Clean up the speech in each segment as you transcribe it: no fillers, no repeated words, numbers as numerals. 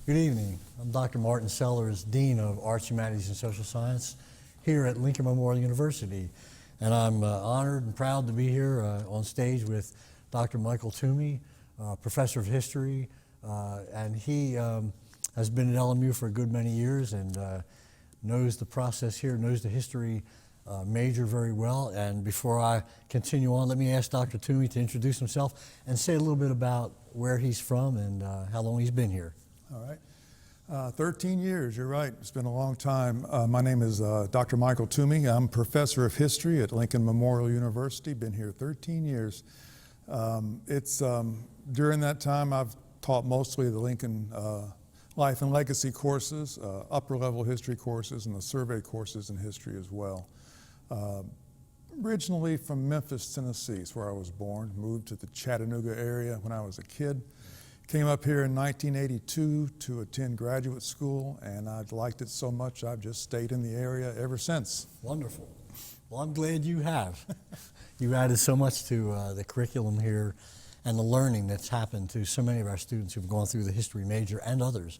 Good evening. I'm Dr. Martin Sellers, Dean of Arts, Humanities, and Social Science here at Lincoln Memorial University. And I'm honored and proud to be here on stage with Dr. Michael Toomey, Professor of History, and he has been at LMU for a good many years and knows the process here, knows the history major very well. And before I continue on, let me ask Dr. Toomey to introduce himself and say a little bit about where he's from and how long he's been here. All right. 13 years, you're right. It's been a long time. My name is Dr. Michael Toomey. I'm Professor of History at Lincoln Memorial University. Been here 13 years. During that time, I've taught mostly the Lincoln Life and Legacy courses, upper level history courses, and the survey courses in history as well. Originally from Memphis, Tennessee, is where I was born. Moved to the Chattanooga area when I was a kid. Came up here in 1982 to attend graduate school, and I liked it so much I've just stayed in the area ever since. Wonderful. Well, I'm glad you have. You added so much to the curriculum here and the learning that's happened to so many of our students who've gone through the history major and others.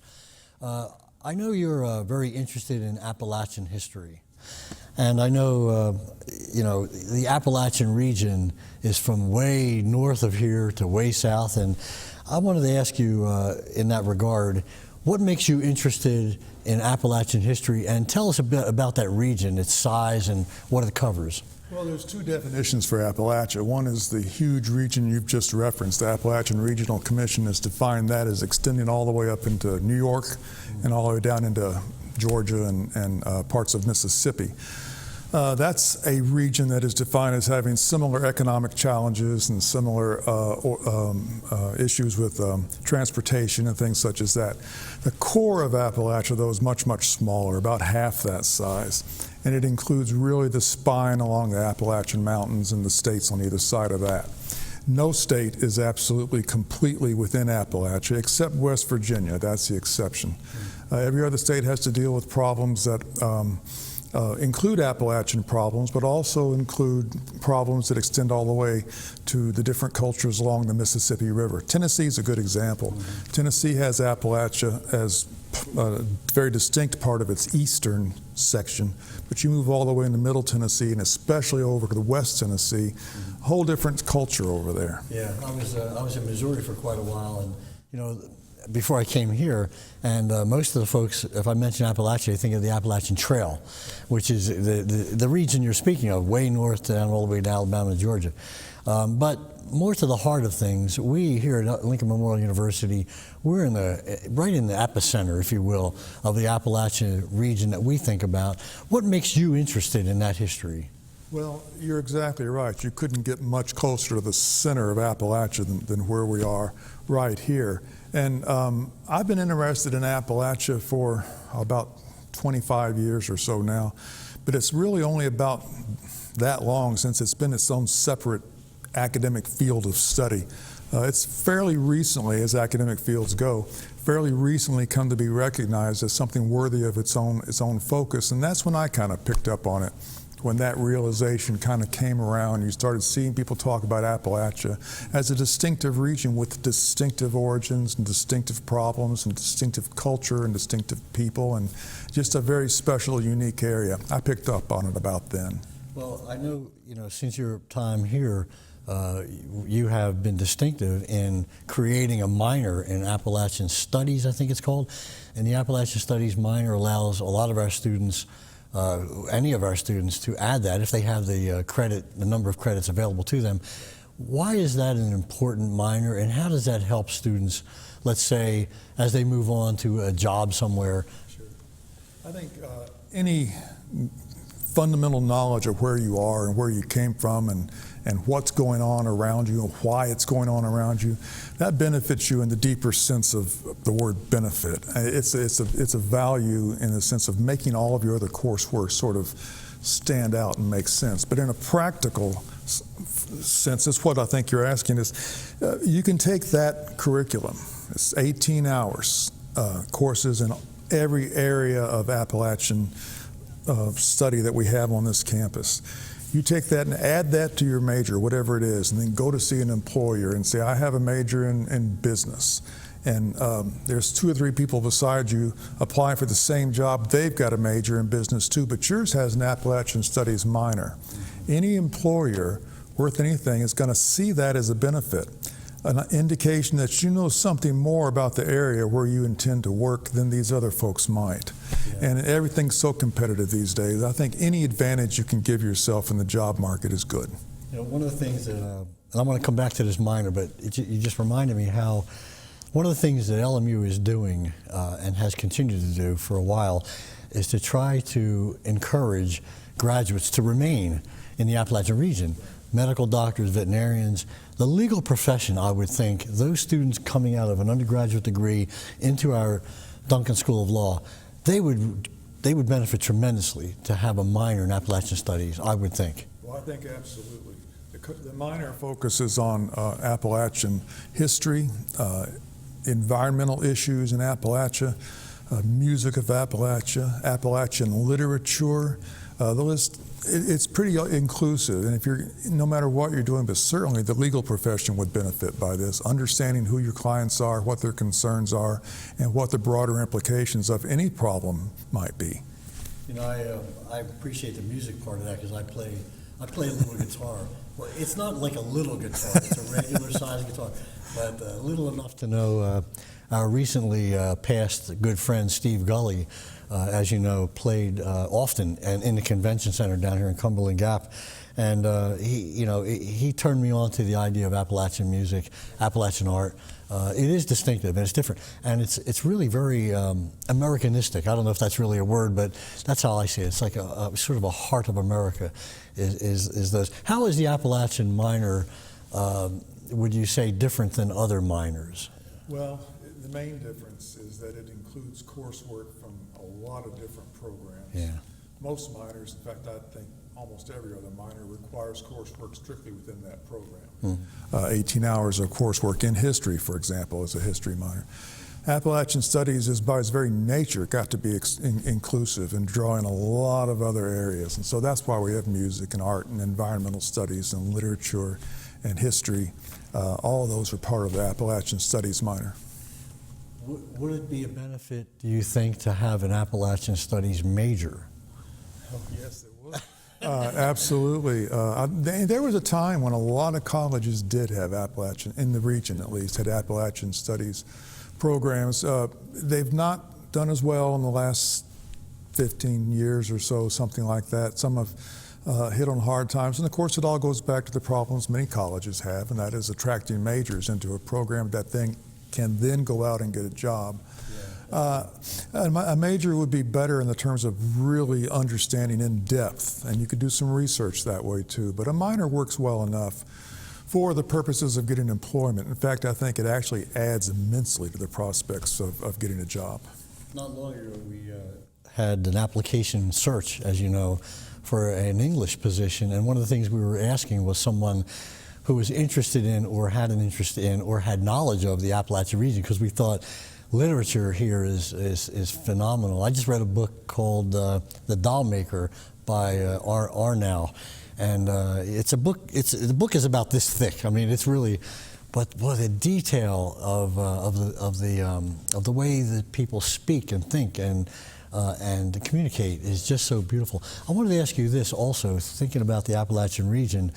I know you're very interested in Appalachian history. And I know, the Appalachian region is from way north of here to way south. And I wanted to ask you in that regard, what makes you interested in Appalachian history? And tell us a bit about that region, its size, and what it covers. Well, there's two definitions for Appalachia. One is the huge region you've just referenced. The Appalachian Regional Commission has defined that as extending all the way up into New York and all the way down into Georgia and parts of Mississippi. That's a region that is defined as having similar economic challenges and similar issues with transportation and things such as that. The core of Appalachia, though, is much, much smaller, about half that size. And it includes really the spine along the Appalachian Mountains and the states on either side of that. No state is absolutely completely within Appalachia except West Virginia. That's the exception. Every other state has to deal with problems that include Appalachian problems, but also include problems that extend all the way to the different cultures along the Mississippi River. Tennessee is a good example. Mm-hmm. Tennessee has Appalachia as a very distinct part of its eastern section, but you move all the way into Middle Tennessee and especially over to the West Tennessee, a whole different culture over there. Yeah, I was in Missouri for quite a while, and before I came here, and most of the folks, if I mention Appalachia, they think of the Appalachian Trail, which is the region you're speaking of, way north down all the way to Alabama and Georgia. But more to the heart of things, we here at Lincoln Memorial University, we're right in the epicenter, if you will, of the Appalachian region that we think about. What makes you interested in that history? Well, you're exactly right. You couldn't get much closer to the center of Appalachia than where we are right here. And I've been interested in Appalachia for about 25 years or so now, but it's really only about that long since it's been its own separate academic field of study. It's fairly recently, as academic fields go, fairly recently come to be recognized as something worthy of its own focus, and that's when I kind of picked up on it. When that realization kind of came around, you started seeing people talk about Appalachia as a distinctive region with distinctive origins and distinctive problems and distinctive culture and distinctive people and just a very special, unique area. I picked up on it about then. Well, I know, since your time here, you have been distinctive in creating a minor in Appalachian Studies, I think it's called. And the Appalachian Studies minor allows a lot of our students, any of our students, to add that if they have the number of credits available to them. Why is that an important minor, and how does that help students, let's say, as they move on to a job somewhere? Sure. I think any fundamental knowledge of where you are and where you came from and what's going on around you and why it's going on around you, that benefits you in the deeper sense of the word benefit. It's a value in the sense of making all of your other coursework sort of stand out and make sense. But in a practical sense, that's what I think you're asking is, you can take that curriculum, it's 18 hours, courses in every area of Appalachian study that we have on this campus. You take that and add that to your major, whatever it is, and then go to see an employer and say, I have a major in business. and there's 2 or 3 people beside you applying for the same job. They've got a major in business too, but yours has an Appalachian Studies minor. Any employer worth anything is going to see that as a benefit, an indication that you know something more about the area where you intend to work than these other folks might. Yeah. And everything's so competitive these days. I think any advantage you can give yourself in the job market is good. You know, one of the things that, and I'm going to come back to this minor, but you just reminded me how one of the things that LMU is doing and has continued to do for a while is to try to encourage graduates to remain in the Appalachian region. Medical doctors, veterinarians, the legal profession, I would think, those students coming out of an undergraduate degree into our Duncan School of Law, they would benefit tremendously to have a minor in Appalachian Studies, I would think. Well, I think absolutely. The minor focuses on Appalachian history, environmental issues in Appalachia, music of Appalachia, Appalachian literature. The list, it's pretty inclusive, and if you're, no matter what you're doing, but certainly the legal profession would benefit by this, understanding who your clients are, what their concerns are, and what the broader implications of any problem might be. You know, I appreciate the music part of that because I play a little guitar. Well, it's not like a little guitar; it's a regular size guitar, but little enough to know. Our recently passed good friend Steve Gully, as you know, played often and in the convention center down here in Cumberland Gap, and he turned me on to the idea of Appalachian music, Appalachian art. It is distinctive and it's different, and it's really very Americanistic. I don't know if that's really a word, but that's how I see it. It's like a sort of a heart of America. Is those? How is the Appalachian minor? Would you say different than other minors? Well, the main difference is that it includes coursework from a lot of different programs. Yeah. Most minors, in fact, I think almost every other minor requires coursework strictly within that program. 18 hours of coursework in history, for example, is a history minor. Appalachian Studies is by its very nature got to be inclusive and draw in a lot of other areas. And so that's why we have music and art and environmental studies and literature and history. All of those are part of the Appalachian Studies minor. Would it be a benefit, do you think, to have an Appalachian Studies major? Oh, yes, it would. Absolutely. There was a time when a lot of colleges did have Appalachian, in the region at least, had Appalachian Studies programs. They've not done as well in the last 15 years or so, something like that. Some have hit on hard times. And of course, it all goes back to the problems many colleges have, and that is attracting majors into a program that can then go out and get a job. A major would be better in the terms of really understanding in depth, and you could do some research that way too. But a minor works well enough for the purposes of getting employment. In fact, I think it actually adds immensely to the prospects of getting a job. Not long ago, we had an application search, as you know, for an English position, and one of the things we were asking was someone who was interested in or had an interest in or had knowledge of the Appalachian region, because we thought literature here is phenomenal. I just read a book called The Doll Maker by Arnow, and it's a book. The book is about this thick. I mean, it's really, but boy, the detail of the way that people speak and think and communicate is just so beautiful. I wanted to ask you this also, thinking about the Appalachian region.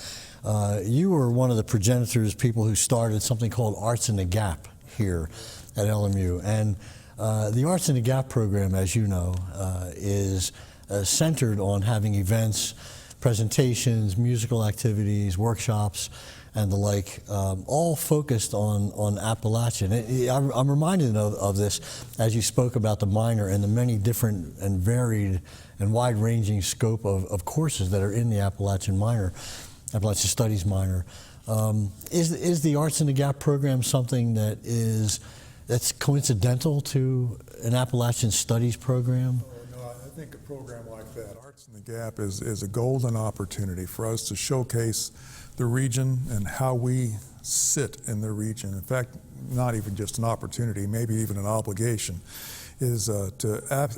You were one of the progenitors, people who started something called Arts in the Gap here at LMU. And the Arts in the Gap program, as you know, is centered on having events, presentations, musical activities, workshops, and the like, all focused on Appalachian. I'm reminded of this as you spoke about the minor and the many different and varied and wide-ranging scope of courses that are in the Appalachian minor, Appalachian Studies minor. Is the Arts in the Gap program something that's coincidental to an Appalachian Studies program? Oh, no, I think a program like that, Arts in the Gap, is a golden opportunity for us to showcase the region and how we sit in the region. In fact, not even just an opportunity, maybe even an obligation, is to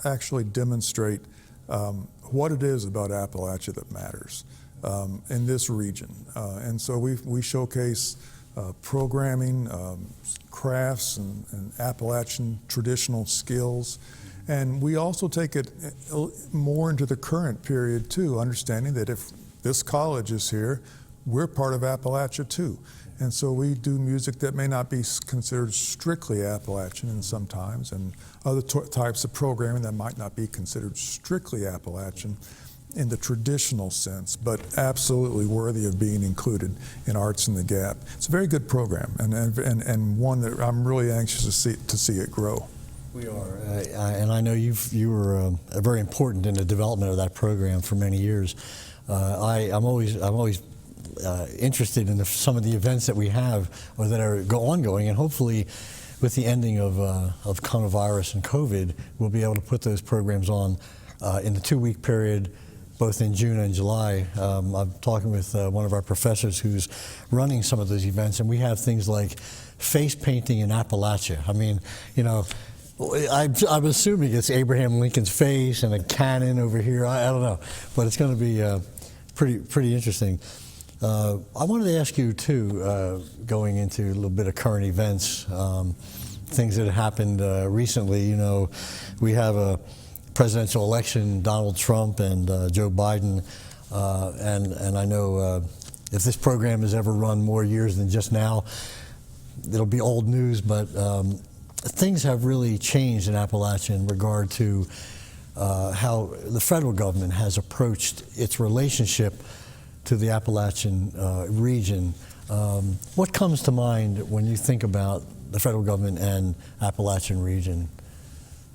actually demonstrate what it is about Appalachia that matters in this region. And so we showcase programming, crafts, and Appalachian traditional skills. And we also take it more into the current period too, understanding that if this college is here, we're part of Appalachia too. And so we do music that may not be considered strictly Appalachian and sometimes, and other types of programming that might not be considered strictly Appalachian in the traditional sense, but absolutely worthy of being included in Arts in the Gap. It's a very good program, and one that I'm really anxious to see it grow. We are, and I know you were very important in the development of that program for many years. I'm always interested in some of the events that we have or that are ongoing, and hopefully with the ending of coronavirus and COVID, we'll be able to put those programs on in the 2-week period, both in June and July. I'm talking with one of our professors who's running some of those events, and we have things like face painting in Appalachia. I mean, you know, I'm assuming it's Abraham Lincoln's face and a cannon over here. I don't know, but it's going to be pretty interesting. I wanted to ask you too, going into a little bit of current events, things that happened recently. You know, we have a presidential election, Donald Trump and Joe Biden, and I know if this program has ever run more years than just now, it'll be old news, but things have really changed in Appalachia in regard to how the federal government has approached its relationship to the Appalachian region. What comes to mind when you think about the federal government and Appalachian region?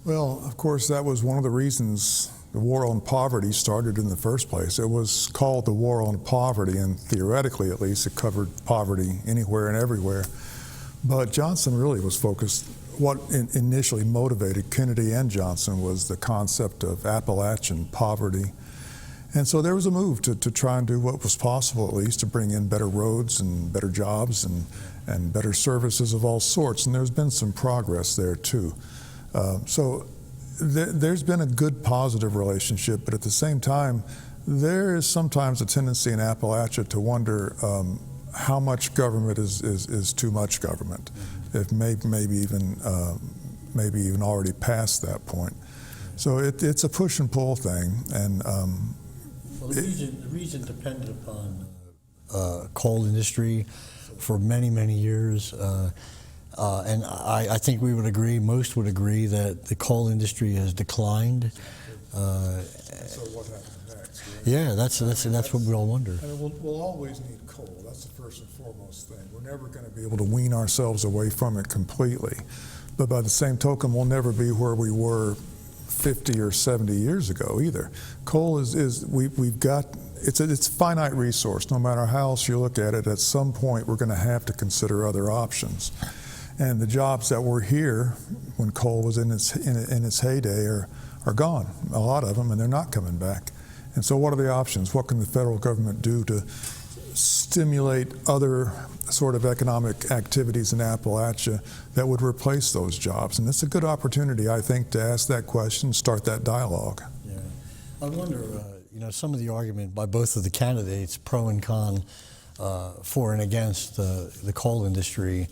Well, of course, that was one of the reasons the war on poverty started in the first place. It was called the War on Poverty, and theoretically, at least, it covered poverty anywhere and everywhere. But Johnson really was focused. What initially motivated Kennedy and Johnson was the concept of Appalachian poverty. And so there was a move to try and do what was possible, at least, to bring in better roads and better jobs and better services of all sorts. And there's been some progress there, too. So there's been a good positive relationship, but at the same time, there is sometimes a tendency in Appalachia to wonder how much government is too much government, if maybe even already past that point. So it's a push and pull thing, and well, the region depended upon coal industry for many years. And I think we would agree, most would agree, that the coal industry has declined. So what happens next? Yeah, that's what we all wonder. I mean, we'll always need coal. That's the first and foremost thing. We're never going to be able to wean ourselves away from it completely. But by the same token, we'll never be where we were 50 or 70 years ago either. Coal we've got, it's a finite resource. No matter how else you look at it, at some point we're going to have to consider other options. And the jobs that were here when coal was in its heyday are gone, a lot of them, and they're not coming back. And so what are the options? What can the federal government do to stimulate other sort of economic activities in Appalachia that would replace those jobs? And it's a good opportunity, I think, to ask that question, start that dialogue. Yeah. I wonder, some of the argument by both of the candidates, pro and con, for and against the coal industry.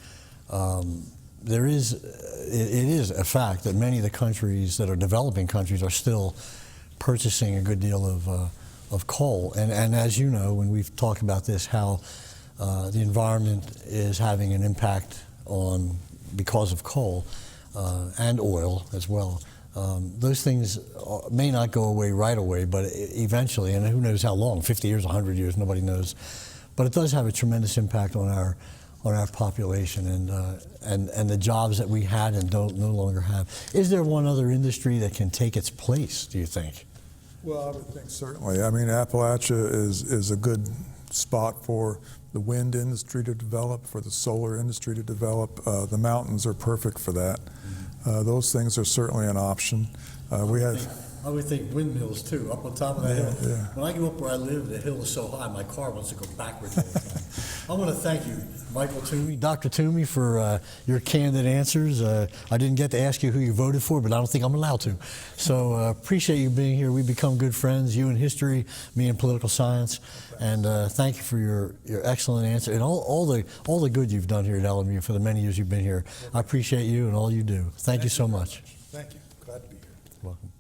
It is a fact that many of the countries that are developing countries are still purchasing a good deal of coal. And as you know, when we've talked about this, how the environment is having an impact because of coal and oil as well. Those things may not go away right away, but eventually, and who knows how long, 50 years, 100 years, nobody knows. But it does have a tremendous impact on our population and the jobs that we had and no longer have. Is there one other industry that can take its place, do you think? Well, I would think certainly. I mean, Appalachia is a good spot for the wind industry to develop, for the solar industry to develop. The mountains are perfect for that. Those things are certainly an option. I would think windmills too, up on top of that hill. Yeah. When I go up where I live, the hill is so high, my car wants to go backwards all the time. I want to thank you, Michael Toomey, Dr. Toomey, for your candid answers. I didn't get to ask you who you voted for, but I don't think I'm allowed to. So appreciate you being here. We've become good friends, you in history, me in political science. And thank you for your excellent answer and all the good you've done here at LMU for the many years you've been here. I appreciate you and all you do. Thank you so much. Thank you. Glad to be here. Welcome.